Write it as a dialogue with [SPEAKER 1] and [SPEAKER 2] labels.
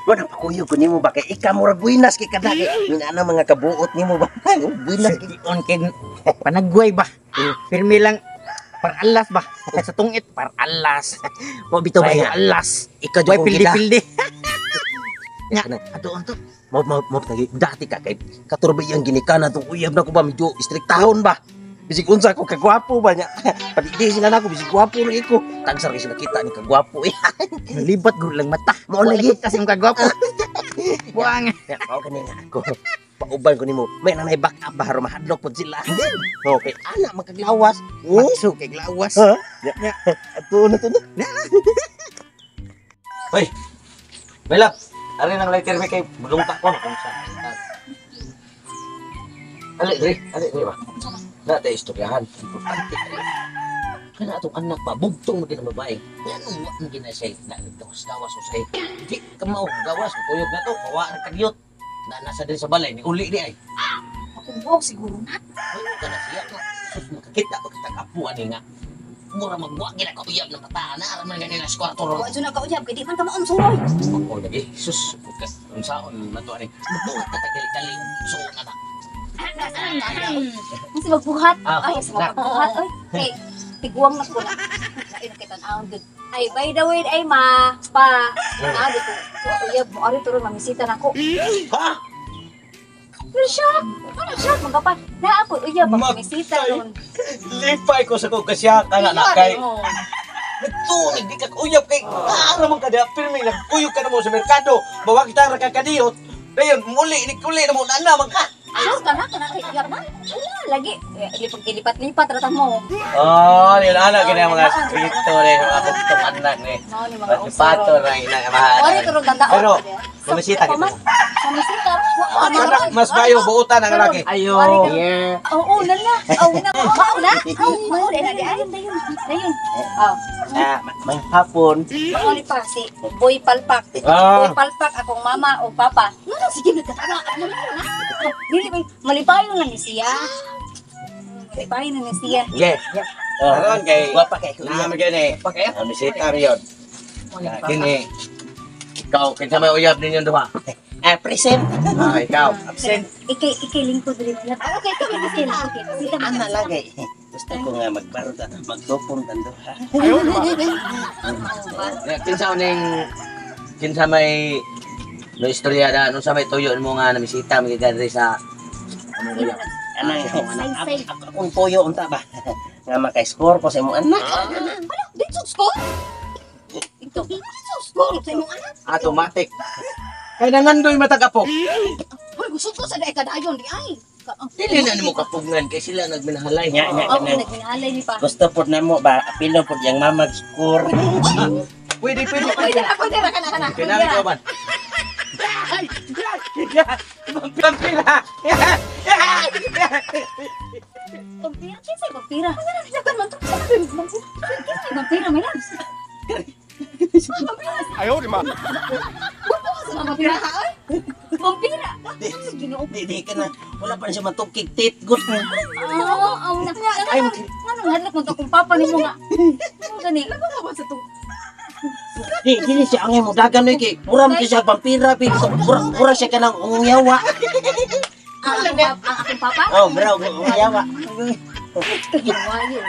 [SPEAKER 1] Wala pa kuyo ko nimo ba kay ika murag buinas kay kada kay minana mga kabuot nimo ba. Buinas
[SPEAKER 2] On kin panagway ba. Pirmi lang par alas ba. Ug sa tungit par alas.
[SPEAKER 1] mo bitaw ba
[SPEAKER 2] Ay,
[SPEAKER 1] ya?
[SPEAKER 2] alas.
[SPEAKER 1] Ikaw
[SPEAKER 2] Way
[SPEAKER 1] jud
[SPEAKER 2] pildi-pildi.
[SPEAKER 1] Ya, ato mo tagi dati ka kay katurbi ang ginikana tong uyab na ko ba medyo istriktahon ba. Bisig unsa ko kagwapo ba nya. Pati di sila nako bisig gwapo rin ko. Tagsar kay sila kita ni kagwapo eh.
[SPEAKER 2] Libat gud lang mata.
[SPEAKER 1] Mo lagi
[SPEAKER 2] kasi mga gwapo. Buang.
[SPEAKER 1] Ya, mao kani nga ako. Pauban ko nimo. May nang back up ba haro mahadlok pod sila. Okay, ana magkaglawas.
[SPEAKER 2] Magso kay glawas.
[SPEAKER 1] Ha? Ya. Ato na to na.
[SPEAKER 3] Hoy. Belap. Ari nang lighter may kay bulungta ko kung saan. Ali ba? Na ta istoryahan. Importante kay. Kana atong anak ba bugtong mo din ang babae. Yan ang wa ang ginasay na nagdawas-dawas usay. Di ka mao gawas kuyog na to, kawa ra kadyot. Na nasa din sa balay ni uli di ay.
[SPEAKER 4] Akong buhok siguro na.
[SPEAKER 3] Ay kana siya no. Sus makakita ko kita kapu ani nga. Mura magbuak gina ka uyab ng bata na aram man ganina sa kwarto ro.
[SPEAKER 4] Wa dyan nakauyab, kaya di man ka maunsuroy.
[SPEAKER 3] Oh lagi sus bukas unsaon na to ani. Magbuhat ka tagali-gali so na.
[SPEAKER 4] Kasi magbuhat.
[SPEAKER 3] Ah,
[SPEAKER 4] Ay, sa magbuhat. Ay, hey, tiguang na ko na. Ay, nakita na ang good. Ay, by the way, ay pa. Nabi ko, uyab mo, ari turo, mamisita na ko.
[SPEAKER 3] Ha?
[SPEAKER 4] Pero shock. Ano shock? Magkapan. Na ako, uyab, mamisita nun.
[SPEAKER 3] Lipay ko sa kong kasya ka na kay.
[SPEAKER 4] Oo.
[SPEAKER 3] Nagtunig di ka uyab kay. Ara man kada pirmi lang kuyog ka na mo sa merkado. Bawa kita ra ka kadiyot. Dayon muli ni kuli na mo na man ka.
[SPEAKER 4] Sure ka na, kay uyab na. Wala, lagi. Ilipat-lipat, ratang mo.
[SPEAKER 3] Oh, yun anak gina mga spirito ni mga kuktong anak ni.
[SPEAKER 4] Mao ni mga
[SPEAKER 3] Pato
[SPEAKER 4] unsuro.
[SPEAKER 3] ra ina mahal.
[SPEAKER 4] Ari turo ganda.
[SPEAKER 3] Pero bumisita kita.
[SPEAKER 4] Mamisita.
[SPEAKER 3] Anak mas bayo buutan ang laki.
[SPEAKER 2] Ayo.
[SPEAKER 1] Yeah.
[SPEAKER 4] Oo, nala. Oo, na. Oo, na. Oo, na. Ayun, dayon. Oh.
[SPEAKER 1] May hapon.
[SPEAKER 4] Mauli pa si Boy Palpak. Boy Palpak, akong mama o papa. Ano, sige, nagkatawa. Ano na? Dili ba, malipayon na ni siya. Malipayon na ni siya.
[SPEAKER 3] Ge. Aron kay
[SPEAKER 1] Wapa kay
[SPEAKER 3] na magani. Bumisita riyon. Kini ikaw kinsa may uyab ninyo duha?
[SPEAKER 1] present.
[SPEAKER 3] Ah, ikaw.
[SPEAKER 1] Absent.
[SPEAKER 4] Ikay lingkod rin na. Okay, okay.
[SPEAKER 1] Ana lagi. Gusto ko nga magbarot at magtupong tando.
[SPEAKER 3] Kinsa may no istorya da no sa may tuyo mo nga namisita mo gidari sa ano mo yan?
[SPEAKER 1] Akong tuyo unta ba? Nga maka-score ko sa imong anak.
[SPEAKER 4] Ano, dito school? Ito, dito school sa imong anak.
[SPEAKER 3] Automatic. Kay nangandoy matagapo.
[SPEAKER 4] Hoy, gusto ko sa daay kadayon di ay.
[SPEAKER 3] Dili na nimo kapugngan kay sila nagminahalay.
[SPEAKER 1] Nya
[SPEAKER 4] Oo,
[SPEAKER 1] kana.
[SPEAKER 4] nagminalay ni pa.
[SPEAKER 1] Gusto po na mo ba apilo po yang mama score.
[SPEAKER 3] Pwede.
[SPEAKER 4] Pwede na, kana.
[SPEAKER 3] Kinali ko man. Pampira.
[SPEAKER 4] Pampira, kinsa pampira? Sakan man to. Kinsa pampira, may lang.
[SPEAKER 5] Ayaw, di ma.
[SPEAKER 4] Pampira ka, oy. Pampira.
[SPEAKER 1] Di ka na. Wala pa siya matukig tit. Good mo.
[SPEAKER 4] Oo, na. Ay, ano hadlok mo to kung papa nimo nga. Ano gani? Ano ba sa to?
[SPEAKER 1] Dili siya ang mo dagan no kay. Muram siya vampira pi. Pura siya kanang ungyawa.
[SPEAKER 4] Ang aking papa?
[SPEAKER 1] Oh, bro, ungyawa.
[SPEAKER 4] Ginawa yun.